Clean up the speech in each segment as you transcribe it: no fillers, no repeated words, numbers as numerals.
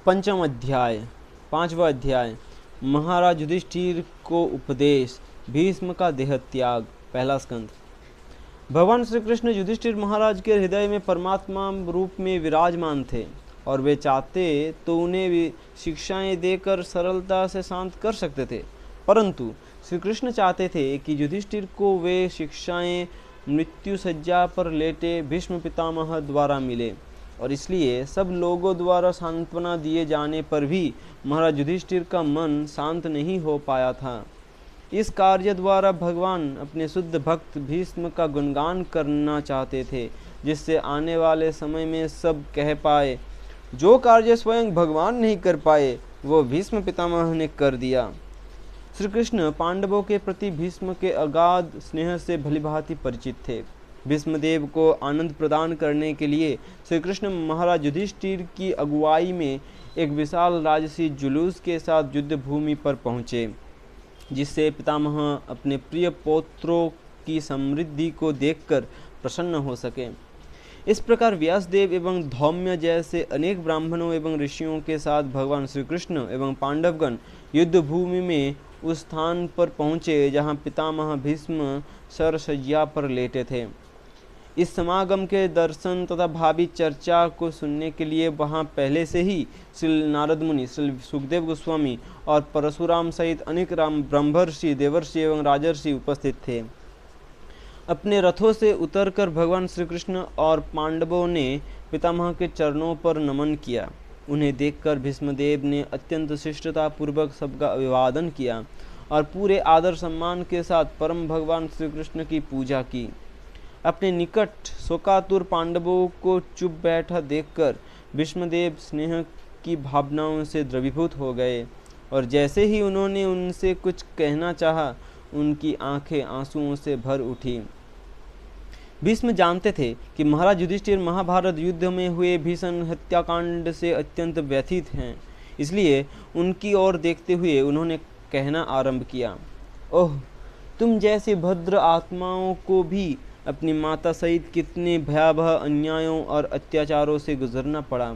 पंचम अध्याय, पांचवा अध्याय। महाराज युधिष्ठिर को उपदेश, भीष्म का देह त्याग। पहला स्कंद। भगवान श्री कृष्ण युधिष्ठिर महाराज के हृदय में परमात्मा रूप में विराजमान थे और वे चाहते तो उन्हें भी शिक्षाएं देकर सरलता से शांत कर सकते थे, परंतु श्री कृष्ण चाहते थे कि युधिष्ठिर को वे शिक्षाएं मृत्यु सज्जा पर लेटे भीष्म पितामह द्वारा मिले, और इसलिए सब लोगों द्वारा सांत्वना दिए जाने पर भी महाराज युधिष्ठिर का मन शांत नहीं हो पाया था। इस कार्य द्वारा भगवान अपने शुद्ध भक्त भीष्म का गुणगान करना चाहते थे, जिससे आने वाले समय में सब कह पाए, जो कार्य स्वयं भगवान नहीं कर पाए वो भीष्म पितामह ने कर दिया। श्री कृष्ण पांडवों के प्रति भीष्म के अगाध स्नेह से भलीभांति परिचित थे। भीष्मदेव को आनंद प्रदान करने के लिए श्री कृष्ण महाराज युधिष्ठिर की अगुवाई में एक विशाल राजसी जुलूस के साथ युद्ध भूमि पर पहुँचे, जिससे पितामह अपने प्रिय पौत्रों की समृद्धि को देखकर प्रसन्न हो सके। इस प्रकार व्यासदेव एवं धौम्य जैसे अनेक ब्राह्मणों एवं ऋषियों के साथ भगवान श्री कृष्ण एवं पांडवगण युद्ध भूमि में उस स्थान पर पहुँचे जहाँ पितामह भीष्म शरशय्या पर लेटे थे। इस समागम के दर्शन तथा भावी चर्चा को सुनने के लिए वहां पहले से ही श्री नारद मुनि, श्री सुखदेव गोस्वामी और परशुराम सहित अनेक ब्रह्मर्षि, देवर्षि एवं राजर्षि उपस्थित थे। अपने रथों से उतरकर भगवान श्री कृष्ण और पांडवों ने पितामह के चरणों पर नमन किया। उन्हें देखकर भीष्मदेव ने अत्यंत शिष्टता पूर्वक सबका अभिवादन किया और पूरे आदर सम्मान के साथ परम भगवान श्री कृष्ण की पूजा की। अपने निकट शोकातुर पांडवों को चुप बैठा देखकर भीष्मदेव स्नेह की भावनाओं से द्रवीभूत हो गए, और जैसे ही उन्होंने उनसे कुछ कहना चाहा, उनकी आंखें आंसुओं से भर उठी। भीष्म जानते थे कि महाराज युधिष्ठिर महाभारत युद्ध में हुए भीषण हत्याकांड से अत्यंत व्यथित हैं, इसलिए उनकी ओर देखते हुए उन्होंने कहना आरंभ किया, ओह, तुम जैसे भद्र आत्माओं को भी अपनी माता सहित कितने भयावह अन्यायों और अत्याचारों से गुजरना पड़ा,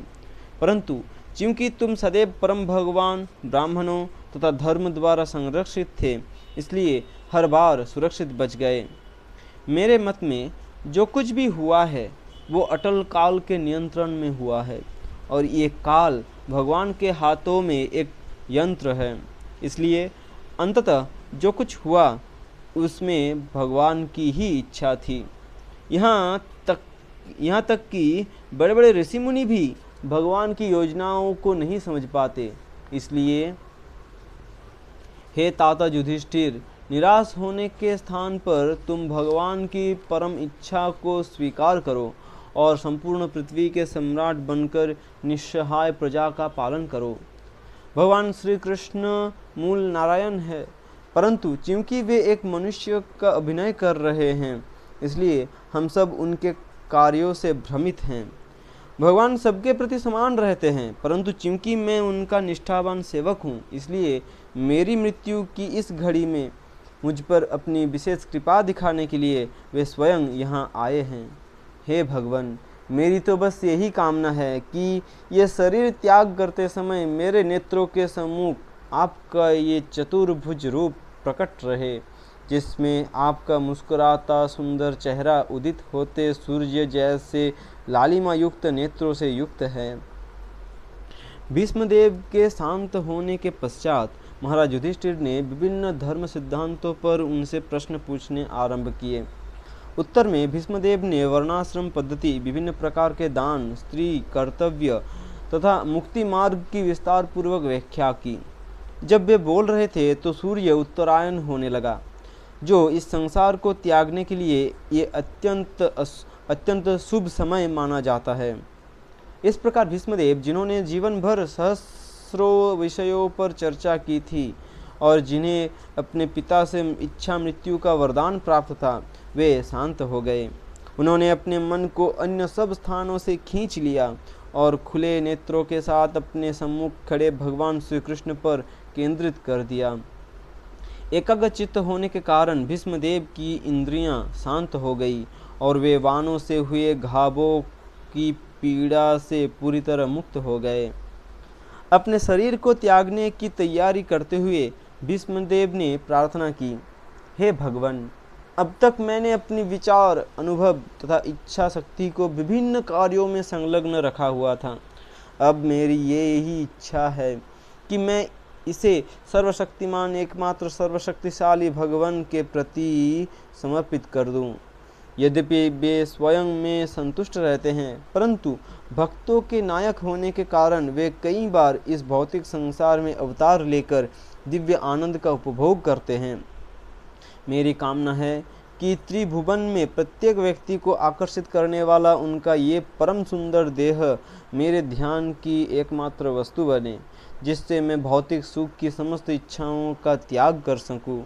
परंतु क्योंकि तुम सदैव परम भगवान, ब्राह्मणों तथा धर्म द्वारा संरक्षित थे, इसलिए हर बार सुरक्षित बच गए। मेरे मत में जो कुछ भी हुआ है वो अटल काल के नियंत्रण में हुआ है, और ये काल भगवान के हाथों में एक यंत्र है, इसलिए अंततः जो कुछ हुआ उसमें भगवान की ही इच्छा थी। यहाँ तक कि बड़े बड़े ऋषि मुनि भी भगवान की योजनाओं को नहीं समझ पाते। इसलिए हे ताता युधिष्ठिर, निराश होने के स्थान पर तुम भगवान की परम इच्छा को स्वीकार करो और संपूर्ण पृथ्वी के सम्राट बनकर निस्सहाय प्रजा का पालन करो। भगवान श्री कृष्ण मूल नारायण है, परंतु क्योंकि वे एक मनुष्य का अभिनय कर रहे हैं, इसलिए हम सब उनके कार्यों से भ्रमित हैं। भगवान सबके प्रति समान रहते हैं, परंतु क्योंकि मैं उनका निष्ठावान सेवक हूँ, इसलिए मेरी मृत्यु की इस घड़ी में मुझ पर अपनी विशेष कृपा दिखाने के लिए वे स्वयं यहाँ आए हैं। हे भगवान, मेरी तो बस यही कामना है कि ये शरीर त्याग करते समय मेरे नेत्रों के सम्मुख आपका ये चतुर्भुज रूप प्रकट रहे, जिसमें आपका मुस्कुराता सुंदर चेहरा उदित होते सूर्य जैसे लालिमा युक्त नेत्रों से युक्त है। भीष्मदेव के शांत होने के पश्चात महाराज युधिष्ठिर ने विभिन्न धर्म सिद्धांतों पर उनसे प्रश्न पूछने आरंभ किए। उत्तर में भीष्मदेव ने वर्णाश्रम पद्धति, विभिन्न प्रकार के दान, स्त्री कर्तव्य तथा मुक्ति मार्ग की विस्तार पूर्वक व्याख्या की। जब वे बोल रहे थे तो सूर्य उत्तरायण होने लगा, जो इस संसार को त्यागने के लिए ये अत्यंत शुभ समय माना जाता है। इस प्रकार भीष्मदेव, जिन्होंने जीवन भर सहस्रों विषयों पर चर्चा की थी और जिन्हें अपने पिता से इच्छा मृत्यु का वरदान प्राप्त था, वे शांत हो गए। उन्होंने अपने मन को अन्य सब स्थानों से खींच लिया और खुले नेत्रों के साथ अपने सम्मुख खड़े भगवान श्री कृष्ण पर केंद्रित कर दिया। एकाग्र चित्त होने के कारण भीष्मदेव की इंद्रियां शांत हो गई और वे बाणों से हुए घावों की पीड़ा से पूरी तरह मुक्त हो गए। अपने शरीर को त्यागने की तैयारी करते हुए भीष्मदेव ने प्रार्थना की, हे भगवान, अब तक मैंने अपनी विचार, अनुभव तथा इच्छा शक्ति को विभिन्न कार्यों में संलग्न रखा हुआ था। अब मेरी ये ही इच्छा है कि मैं इसे सर्वशक्तिमान एकमात्र सर्वशक्तिशाली भगवान के प्रति समर्पित कर दूं। यद्यपि वे स्वयं में संतुष्ट रहते हैं, परंतु भक्तों के नायक होने के कारण वे कई बार इस भौतिक संसार में अवतार लेकर दिव्य आनंद का उपभोग करते हैं। मेरी कामना है कि त्रिभुवन में प्रत्येक व्यक्ति को आकर्षित करने वाला उनका ये परम सुंदर देह मेरे ध्यान की एकमात्र वस्तु बने, जिससे मैं भौतिक सुख की समस्त इच्छाओं का त्याग कर सकूं।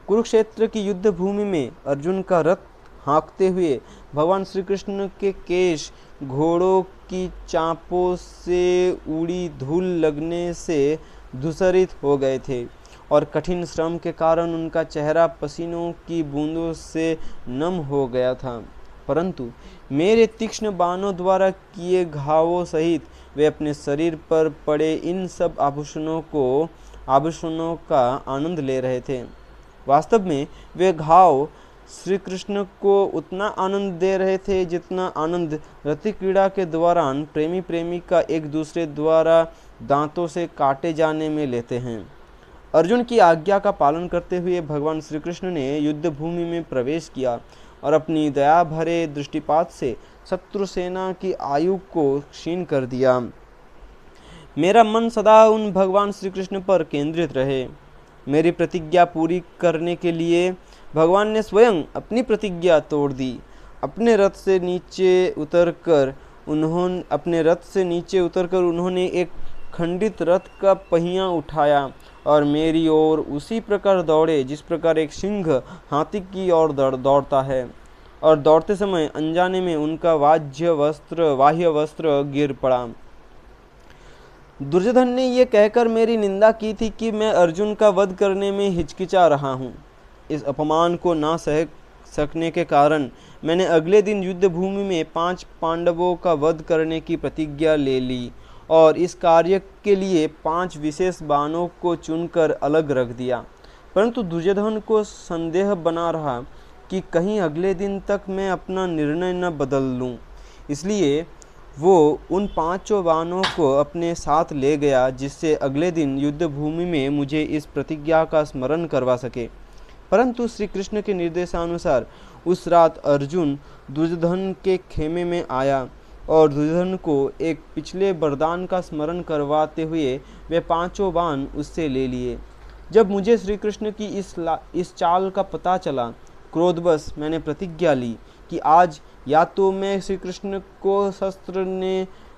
कुरुक्षेत्र की युद्ध भूमि में अर्जुन का रथ हाँकते हुए भगवान श्री कृष्ण के केश घोड़ों की चापों से उड़ी धूल लगने से धूसरित हो गए थे और कठिन श्रम के कारण उनका चेहरा पसीनों की बूंदों से नम हो गया था, परंतु मेरे तीक्ष्ण बाणों द्वारा किए घावों सहित वे अपने शरीर पर पड़े इन सब आभूषणों का आनंद ले रहे थे। वास्तव में वे घाव श्री कृष्ण को उतना आनंद दे रहे थे जितना आनंद रति क्रीड़ा के दौरान प्रेमी प्रेमिका एक दूसरे द्वारा दांतों से काटे जाने में लेते हैं। अर्जुन की आज्ञा का पालन करते हुए भगवान श्री कृष्ण ने युद्ध भूमि में प्रवेश किया और अपनी दया भरे दृष्टिपात से शत्रु सेना की आयु को क्षीण कर दिया। मेरा मन सदा उन भगवान श्री कृष्ण पर केंद्रित रहे। मेरी प्रतिज्ञा पूरी करने के लिए भगवान ने स्वयं अपनी प्रतिज्ञा तोड़ दी। अपने रथ से नीचे उतरकर उन्होंने एक खंडित रथ का पहिया उठाया और मेरी ओर उसी प्रकार दौड़े जिस प्रकार एक सिंह हाथी की ओर दौड़ता है, और दौड़ते समय अनजाने में उनका बाह्य वस्त्र गिर पड़ा। दुर्योधन ने यह कहकर मेरी निंदा की थी कि मैं अर्जुन का वध करने में हिचकिचा रहा हूँ। इस अपमान को ना सह सकने के कारण मैंने अगले दिन युद्ध भूमि में 5 पांडवों का वध करने की प्रतिज्ञा ले ली और इस कार्य के लिए 5 विशेष बाणों को चुनकर अलग रख दिया। परंतु दुर्योधन को संदेह बना रहा कि कहीं अगले दिन तक मैं अपना निर्णय न बदल लूं, इसलिए वो उन 5 बाणों को अपने साथ ले गया, जिससे अगले दिन युद्ध भूमि में मुझे इस प्रतिज्ञा का स्मरण करवा सके। परंतु श्री कृष्ण के निर्देशानुसार उस रात अर्जुन दुर्योधन के खेमे में आया और दुर्योधन को एक पिछले वरदान का स्मरण करवाते हुए वे 5 बाण उससे ले लिए। जब मुझे श्री कृष्ण की इस चाल का पता चला, क्रोधवश मैंने प्रतिज्ञा ली कि आज या तो मैं श्री कृष्ण को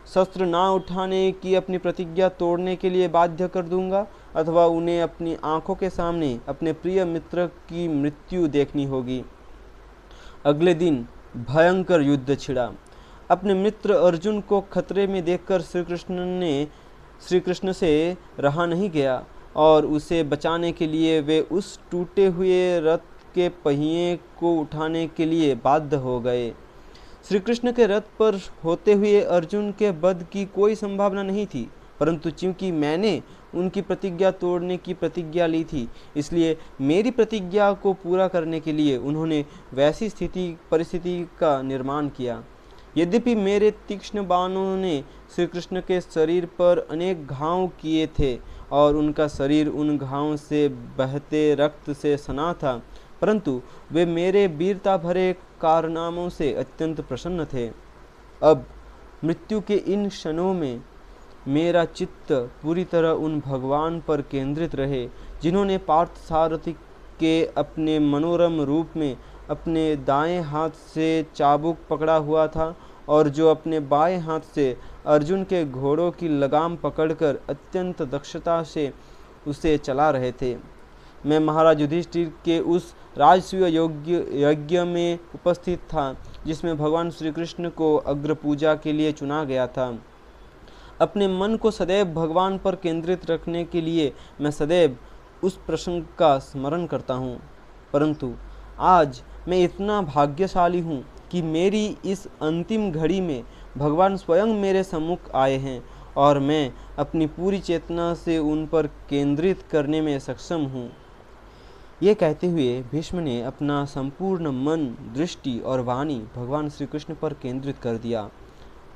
शस्त्र ना उठाने की अपनी प्रतिज्ञा तोड़ने के लिए बाध्य कर दूंगा, अथवा उन्हें अपनी आंखों के सामने अपने प्रिय मित्र की मृत्यु देखनी होगी। अगले दिन भयंकर युद्ध छिड़ा। अपने मित्र अर्जुन को खतरे में देखकर श्री कृष्ण से रहा नहीं गया और उसे बचाने के लिए वे उस टूटे हुए रथ के पहिए को उठाने के लिए बाध्य हो गए। श्री कृष्ण के रथ पर होते हुए अर्जुन के वध की कोई संभावना नहीं थी, परंतु चूंकि मैंने उनकी प्रतिज्ञा तोड़ने की प्रतिज्ञा ली थी, इसलिए मेरी प्रतिज्ञा को पूरा करने के लिए उन्होंने वैसी परिस्थिति का निर्माण किया। यद्यपि मेरे तीक्ष्ण बाणों ने श्री कृष्ण के शरीर पर अनेक घाव किए थे और उनका शरीर उन घावों से बहते रक्त से सना था, परंतु वे मेरे वीरता भरे कारनामों से अत्यंत प्रसन्न थे। अब मृत्यु के इन क्षणों में मेरा चित्त पूरी तरह उन भगवान पर केंद्रित रहे, जिन्होंने पार्थसारथी के अपने मनोरम रूप में अपने दाएं हाथ से चाबुक पकड़ा हुआ था और जो अपने बाएं हाथ से अर्जुन के घोड़ों की लगाम पकड़कर अत्यंत दक्षता से उसे चला रहे थे। मैं महाराज युधिष्ठिर के उस राजसूय यज्ञ में उपस्थित था जिसमें भगवान श्री कृष्ण को अग्र पूजा के लिए चुना गया था। अपने मन को सदैव भगवान पर केंद्रित रखने के लिए मैं सदैव उस प्रसंग का स्मरण करता हूँ, परंतु आज मैं इतना भाग्यशाली हूँ कि मेरी इस अंतिम घड़ी में भगवान स्वयं मेरे सम्मुख आए हैं और मैं अपनी पूरी चेतना से उन पर केंद्रित करने में सक्षम हूँ। ये कहते हुए भीष्म ने अपना संपूर्ण मन, दृष्टि और वाणी भगवान श्री कृष्ण पर केंद्रित कर दिया।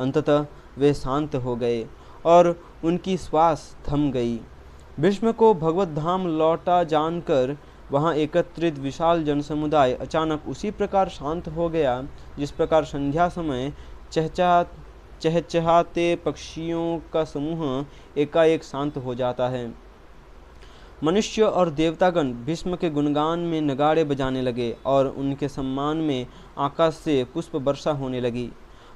अंततः वे शांत हो गए और उनकी श्वास थम गई। भीष्म को भगवत धाम लौटा जानकर वहाँ एकत्रित विशाल जनसमुदाय अचानक उसी प्रकार शांत हो गया जिस प्रकार संध्या समय चहचहाते पक्षियों का समूह एकाएक शांत हो जाता है। मनुष्य और देवतागण भीष्म के गुणगान में नगाड़े बजाने लगे और उनके सम्मान में आकाश से पुष्प वर्षा होने लगी।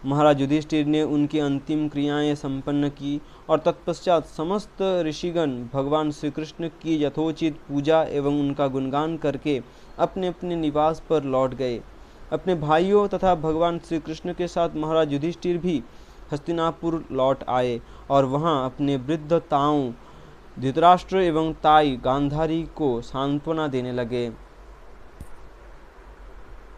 महाराज युधिष्ठिर ने उनकी अंतिम क्रियाएं संपन्न की और तत्पश्चात समस्त ऋषिगण भगवान श्री कृष्ण की यथोचित पूजा एवं उनका गुणगान करके अपने अपने निवास पर लौट गए। अपने भाइयों तथा भगवान श्री कृष्ण के साथ महाराज युधिष्ठिर भी हस्तिनापुर लौट आए और वहां अपने वृद्ध ताऊ धृतराष्ट्र एवं ताई गांधारी को सांत्वना देने लगे।